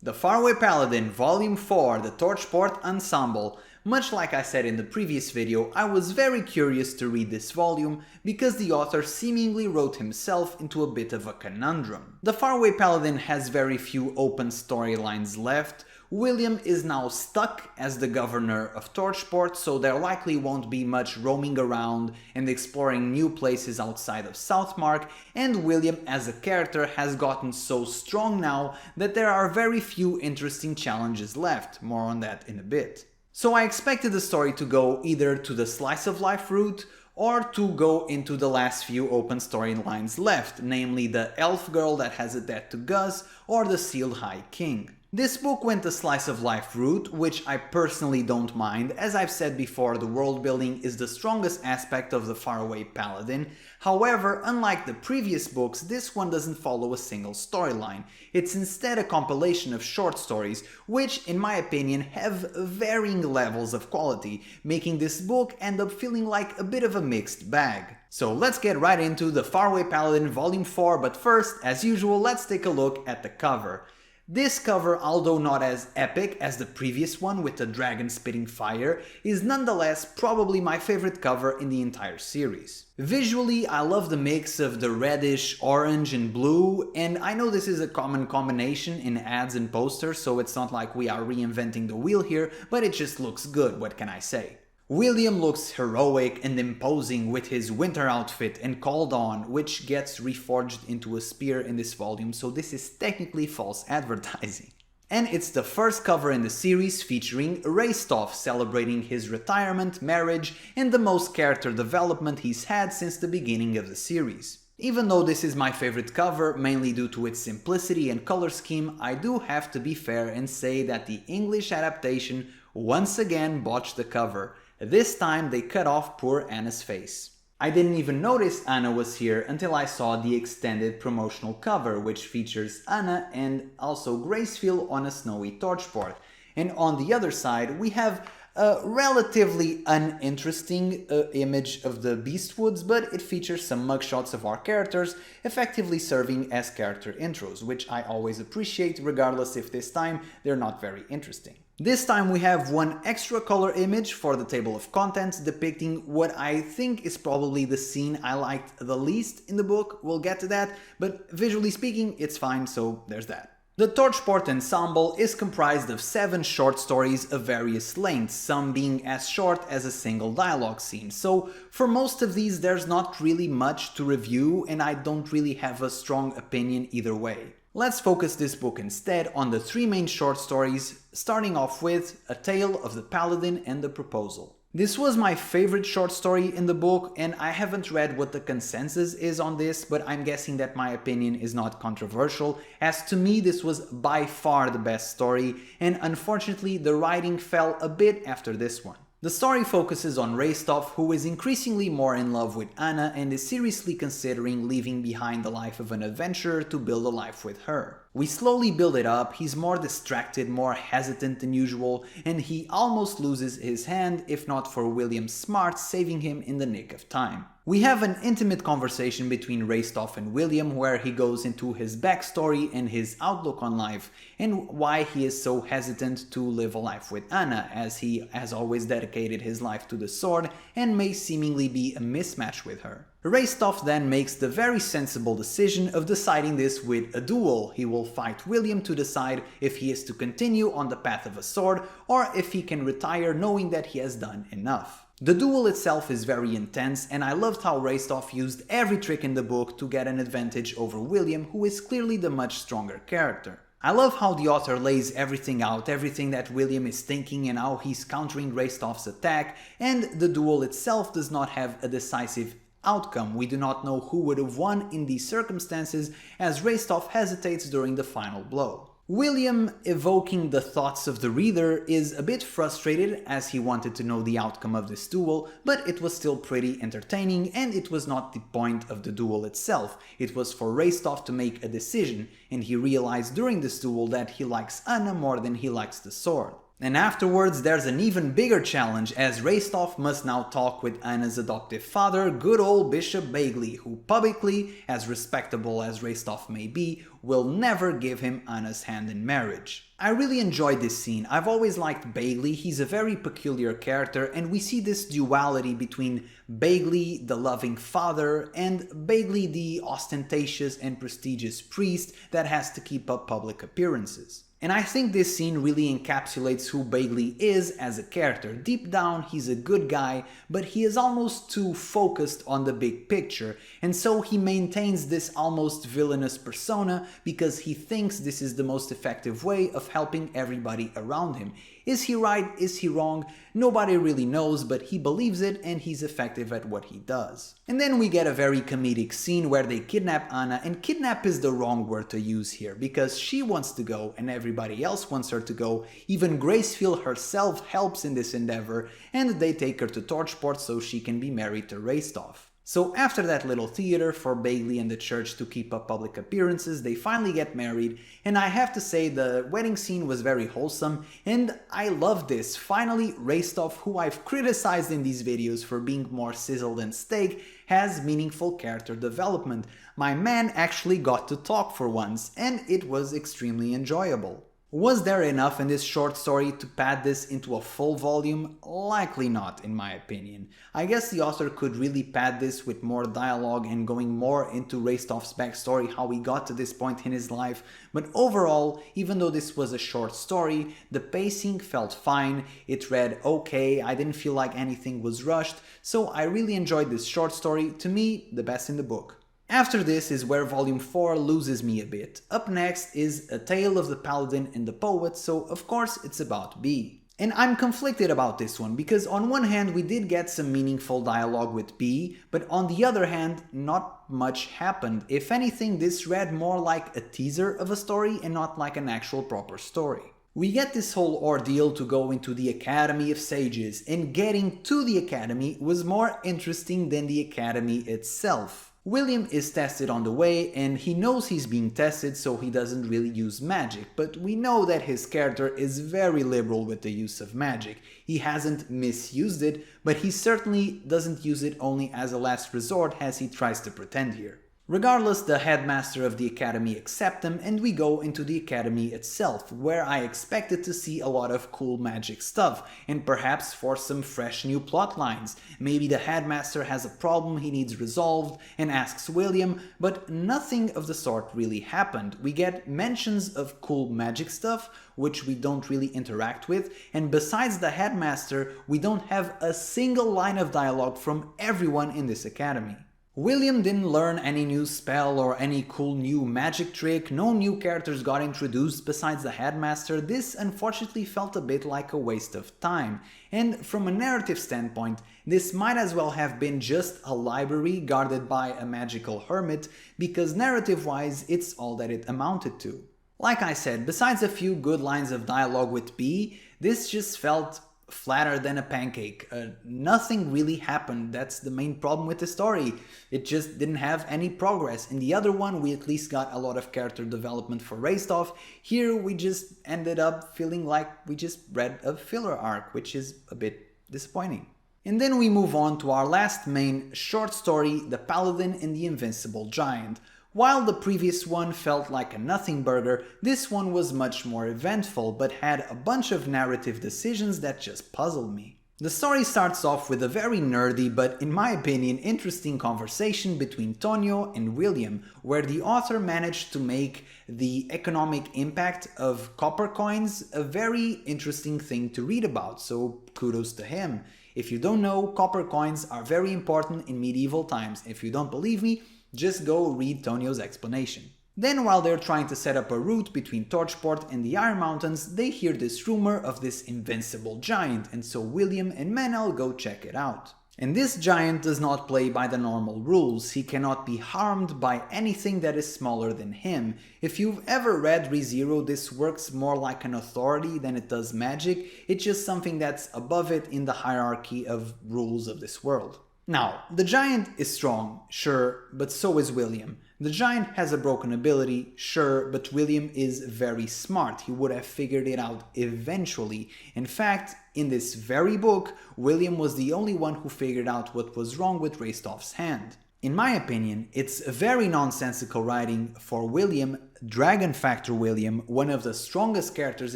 The Faraway Paladin Volume 4, the Torchport Ensemble. Much like I said in the previous video, I was very curious to read this volume because the author seemingly wrote himself into a bit of a conundrum. The Faraway Paladin has very few open storylines left. William is now stuck as the governor of Torchport, so there likely won't be much roaming around and exploring new places outside of Southmark, and William as a character has gotten so strong now that there are very few interesting challenges left, more on that in a bit. So I expected the story to go either to the slice of life route or to go into the last few open storylines left, namely the elf girl that has a debt to Gus or the sealed High King. This book went the slice of life route, which I personally don't mind. As I've said before, the world building is the strongest aspect of the Faraway Paladin. However, unlike the previous books, this one doesn't follow a single storyline. It's instead a compilation of short stories, which, in my opinion, have varying levels of quality, making this book end up feeling like a bit of a mixed bag. So let's get right into the Faraway Paladin Volume 4, but first, as usual, let's take a look at the cover. This cover, although not as epic as the previous one with the dragon spitting fire, is nonetheless probably my favorite cover in the entire series. Visually, I love the mix of the reddish, orange and blue, and I know this is a common combination in ads and posters, so it's not like we are reinventing the wheel here, but it just looks good, what can I say? William looks heroic and imposing with his winter outfit and cauldron, which gets reforged into a spear in this volume, so this is technically false advertising. And it's the first cover in the series featuring Reystov celebrating his retirement, marriage, and the most character development he's had since the beginning of the series. Even though this is my favorite cover, mainly due to its simplicity and color scheme, I do have to be fair and say that the English adaptation once again botched the cover. This time they cut off poor Anna's face. I didn't even notice Anna was here until I saw the extended promotional cover, which features Anna and also Gracefield on a snowy Torchport. And on the other side we have a relatively uninteresting image of the Beastwoods, but it features some mugshots of our characters, effectively serving as character intros, which I always appreciate, regardless if this time they're not very interesting. This time we have one extra color image for the table of contents depicting what I think is probably the scene I liked the least in the book. We'll get to that, but visually speaking it's fine, so there's that. The Torchport Ensemble is comprised of 7 short stories of various lengths, some being as short as a single dialogue scene, so for most of these there's not really much to review and I don't really have a strong opinion either way. Let's focus this book instead on the 3 main short stories, starting off with A Tale of the Paladin and the Proposal. This was my favorite short story in the book, and I haven't read what the consensus is on this, but I'm guessing that my opinion is not controversial, as to me this was by far the best story, and unfortunately the writing fell a bit after this one. The story focuses on Reystov, who is increasingly more in love with Anna and is seriously considering leaving behind the life of an adventurer to build a life with her. We slowly build it up, he's more distracted, more hesitant than usual, and he almost loses his hand if not for William's smarts saving him in the nick of time. We have an intimate conversation between Reystov and William where he goes into his backstory and his outlook on life and why he is so hesitant to live a life with Anna, as he has always dedicated his life to the sword and may seemingly be a mismatch with her. Reystov then makes the very sensible decision of deciding this with a duel. He will fight William to decide if he is to continue on the path of a sword or if he can retire knowing that he has done enough. The duel itself is very intense, and I loved how Reystov used every trick in the book to get an advantage over William, who is clearly the much stronger character. I love how the author lays everything out, everything that William is thinking and how he's countering Reystov's attack, and the duel itself does not have a decisive outcome. We do not know who would have won in these circumstances, as Reystov hesitates during the final blow. William, evoking the thoughts of the reader, is a bit frustrated as he wanted to know the outcome of this duel, but it was still pretty entertaining and it was not the point of the duel itself. It was for Reystov to make a decision, and he realized during this duel that he likes Anna more than he likes the sword. And afterwards there's an even bigger challenge, as Reystov must now talk with Anna's adoptive father, good old Bishop Bagley, who publicly, as respectable as Reystov may be, will never give him Anna's hand in marriage. I really enjoyed this scene. I've always liked Bagley, he's a very peculiar character, and we see this duality between Bagley, the loving father, and Bagley, the ostentatious and prestigious priest that has to keep up public appearances. And I think this scene really encapsulates who Bagley is as a character. Deep down, he's a good guy, but he is almost too focused on the big picture, and so he maintains this almost villainous persona because he thinks this is the most effective way of helping everybody around him. Is he right? Is he wrong? Nobody really knows, but he believes it and he's effective at what he does. And then we get a very comedic scene where they kidnap Anna, and kidnap is the wrong word to use here because she wants to go and everybody else wants her to go. Even Gracefield herself helps in this endeavor, and they take her to Torchport so she can be married to Reystov. So after that little theater for Bagley and the church to keep up public appearances, they finally get married, and I have to say the wedding scene was very wholesome, and I love this. Finally, Reystov, who I've criticized in these videos for being more sizzle than steak, has meaningful character development. My man actually got to talk for once, and it was extremely enjoyable. Was there enough in this short story to pad this into a full volume? Likely not, in my opinion. I guess the author could really pad this with more dialogue and going more into Reystov's backstory, how he got to this point in his life, but overall, even though this was a short story, the pacing felt fine, it read okay, I didn't feel like anything was rushed, so I really enjoyed this short story, to me, the best in the book. After this is where volume 4 loses me a bit. Up next is A Tale of the Paladin and the Poet, so of course it's about B. And I'm conflicted about this one, because on one hand we did get some meaningful dialogue with B, but on the other hand not much happened. If anything, this read more like a teaser of a story and not like an actual proper story. We get this whole ordeal to go into the Academy of Sages, and getting to the Academy was more interesting than the Academy itself. William is tested on the way, and he knows he's being tested, so he doesn't really use magic, but we know that his character is very liberal with the use of magic. He hasn't misused it, but he certainly doesn't use it only as a last resort as he tries to pretend here. Regardless, the headmaster of the academy accepts him, and we go into the academy itself, where I expected to see a lot of cool magic stuff, and perhaps for some fresh new plot lines. Maybe the headmaster has a problem he needs resolved and asks William, but nothing of the sort really happened. We get mentions of cool magic stuff, which we don't really interact with, and besides the headmaster, we don't have a single line of dialogue from everyone in this academy. William didn't learn any new spell or any cool new magic trick, no new characters got introduced besides the headmaster. This unfortunately felt a bit like a waste of time, and from a narrative standpoint, this might as well have been just a library guarded by a magical hermit, because narrative-wise it's all that it amounted to. Like I said, besides a few good lines of dialogue with B, this just felt flatter than a pancake. Nothing really happened. That's the main problem with the story. It just didn't have any progress. In the other one, we at least got a lot of character development for Reystov. Here, we just ended up feeling like we just read a filler arc, which is a bit disappointing. And then we move on to our last main short story, The Paladin and the Invincible Giant. While the previous one felt like a nothing burger, this one was much more eventful, but had a bunch of narrative decisions that just puzzled me. The story starts off with a very nerdy, but in my opinion interesting conversation between Tonio and William, where the author managed to make the economic impact of copper coins a very interesting thing to read about, so kudos to him. If you don't know, copper coins are very important in medieval times. If you don't believe me, just go read Tonio's explanation. Then while they're trying to set up a route between Torchport and the Iron Mountains, they hear this rumor of this invincible giant, and so William and Manel go check it out. And this giant does not play by the normal rules. He cannot be harmed by anything that is smaller than him. If you've ever read ReZero, this works more like an authority than it does magic. It's just something that's above it in the hierarchy of rules of this world. Now, the giant is strong, sure, but so is William. The giant has a broken ability, sure, but William is very smart. He would have figured it out eventually. In fact, in this very book, William was the only one who figured out what was wrong with Reystov's hand. In my opinion, it's very nonsensical writing for William, Dragon Factor William, one of the strongest characters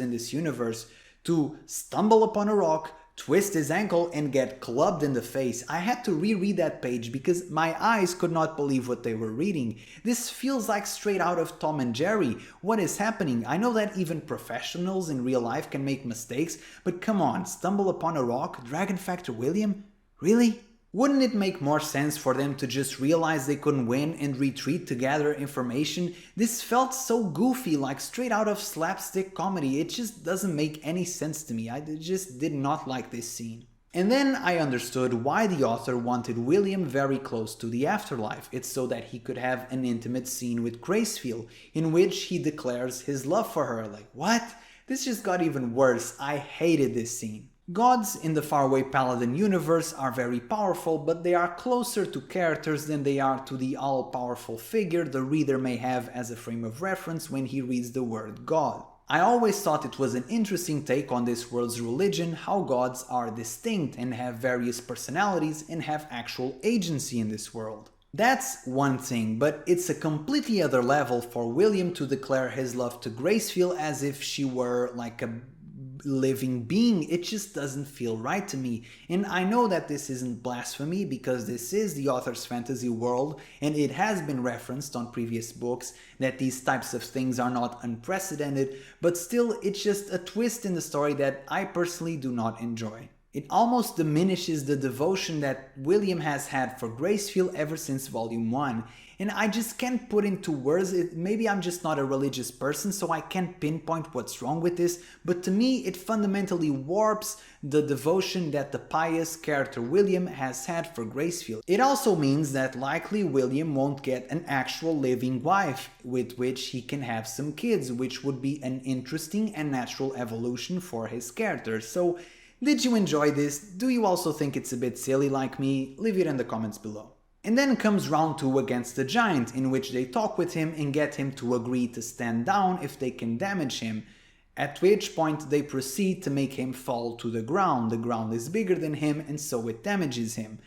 in this universe, to stumble upon a rock, twist his ankle and get clubbed in the face. I had to reread that page because my eyes could not believe what they were reading. This feels like straight out of Tom and Jerry. What is happening? I know that even professionals in real life can make mistakes, but come on, stumble upon a rock, Dragon Factor William? Really? Wouldn't it make more sense for them to just realize they couldn't win and retreat to gather information? This felt so goofy, like straight out of slapstick comedy. It just doesn't make any sense to me. I just did not like this scene. And then I understood why the author wanted William very close to the afterlife. It's so that he could have an intimate scene with Gracefield, in which he declares his love for her. Like, what? This just got even worse. I hated this scene. Gods in the Faraway Paladin universe are very powerful, but they are closer to characters than they are to the all-powerful figure the reader may have as a frame of reference when he reads the word God. I always thought it was an interesting take on this world's religion, how gods are distinct and have various personalities and have actual agency in this world. That's one thing, but it's a completely other level for William to declare his love to Gracefield as if she were like a living being. It just doesn't feel right to me. And I know that this isn't blasphemy because this is the author's fantasy world and it has been referenced on previous books that these types of things are not unprecedented, but still it's just a twist in the story that I personally do not enjoy. It almost diminishes the devotion that William has had for Gracefield ever since Volume 1. And I just can't put into words, maybe I'm just not a religious person, so I can't pinpoint what's wrong with this, but to me it fundamentally warps the devotion that the pious character William has had for Gracefield. It also means that likely William won't get an actual living wife with which he can have some kids, which would be an interesting and natural evolution for his character. So, did you enjoy this? Do you also think it's a bit silly like me? Leave it in the comments below. And then comes round 2 against the giant, in which they talk with him and get him to agree to stand down if they can damage him, at which point they proceed to make him fall to the ground. The ground is bigger than him and so it damages him.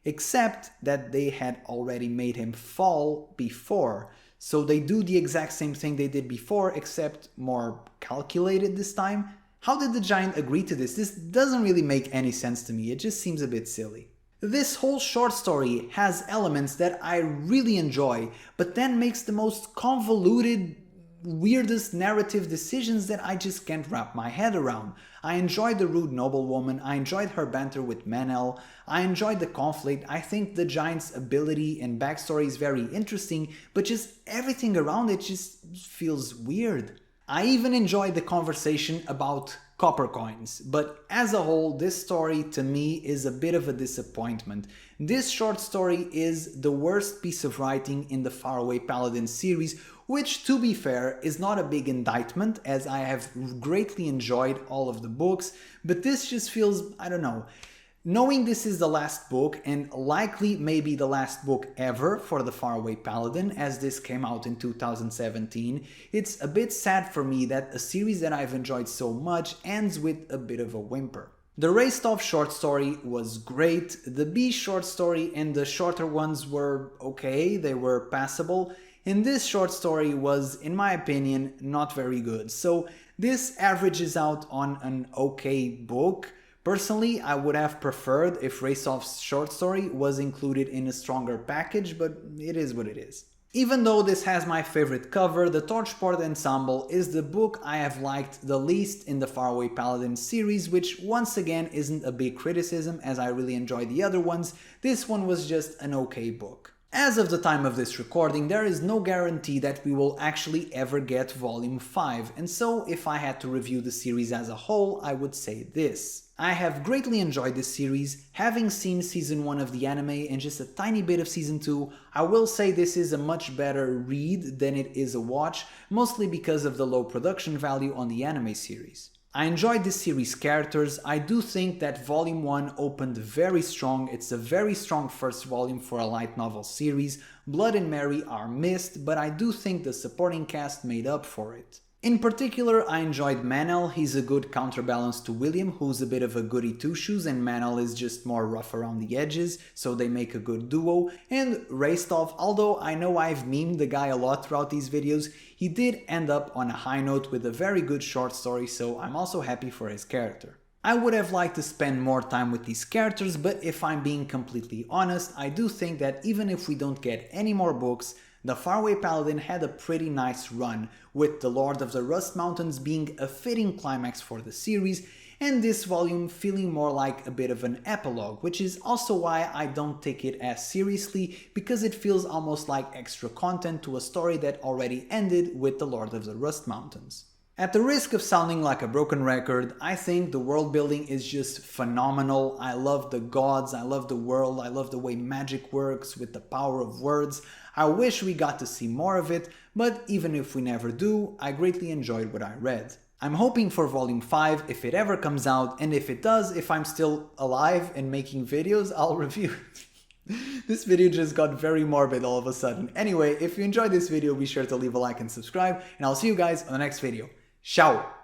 Except that they had already made him fall before, so they do the exact same thing they did before except more calculated this time. How did the giant agree to this? This doesn't really make any sense to me, it just seems a bit silly. This whole short story has elements that I really enjoy, but then makes the most convoluted, weirdest narrative decisions that I just can't wrap my head around. I enjoyed the rude noblewoman, I enjoyed her banter with Manel, I enjoyed the conflict, I think the giant's ability and backstory is very interesting, but just everything around it just feels weird. I even enjoyed the conversation about copper coins, but as a whole, this story to me is a bit of a disappointment. This short story is the worst piece of writing in the Faraway Paladin series, which, to be fair, is not a big indictment as I have greatly enjoyed all of the books, but this just feels, I don't know. Knowing this is the last book, and likely maybe the last book ever for the Faraway Paladin, as this came out in 2017, it's a bit sad for me that a series that I've enjoyed so much ends with a bit of a whimper. The Reystov short story was great, the B short story and the shorter ones were okay, they were passable, and this short story was, in my opinion, not very good. So this averages out on an okay book. Personally, I would have preferred if Reystov's short story was included in a stronger package, but it is what it is. Even though this has my favorite cover, the Torchport Ensemble is the book I have liked the least in the Faraway Paladin series, which once again isn't a big criticism as I really enjoyed the other ones. This one was just an okay book. As of the time of this recording, there is no guarantee that we will actually ever get Volume 5, and so if I had to review the series as a whole, I would say this. I have greatly enjoyed this series, having seen Season 1 of the anime and just a tiny bit of Season 2, I will say this is a much better read than it is a watch, mostly because of the low production value on the anime series. I enjoyed this series' characters. I do think that volume 1 opened very strong. It's a very strong first volume for a light novel series. Blood and Mary are missed, but I do think the supporting cast made up for it. In particular, I enjoyed Manel. He's a good counterbalance to William, who's a bit of a goody two-shoes, and Manel is just more rough around the edges, so they make a good duo. And Reystov, although I know I've memed the guy a lot throughout these videos, he did end up on a high note with a very good short story, so I'm also happy for his character. I would have liked to spend more time with these characters, but if I'm being completely honest, I do think that even if we don't get any more books, the Faraway Paladin had a pretty nice run, with the Lord of the Rust Mountains being a fitting climax for the series, and this volume feeling more like a bit of an epilogue, which is also why I don't take it as seriously, because it feels almost like extra content to a story that already ended with the Lord of the Rust Mountains. At the risk of sounding like a broken record, I think the world building is just phenomenal. I love the gods, I love the world, I love the way magic works with the power of words. I wish we got to see more of it, but even if we never do, I greatly enjoyed what I read. I'm hoping for volume 5 if it ever comes out, and if it does, if I'm still alive and making videos, I'll review it. This video just got very morbid all of a sudden. Anyway, if you enjoyed this video, be sure to leave a like and subscribe, and I'll see you guys on the next video. Ciao!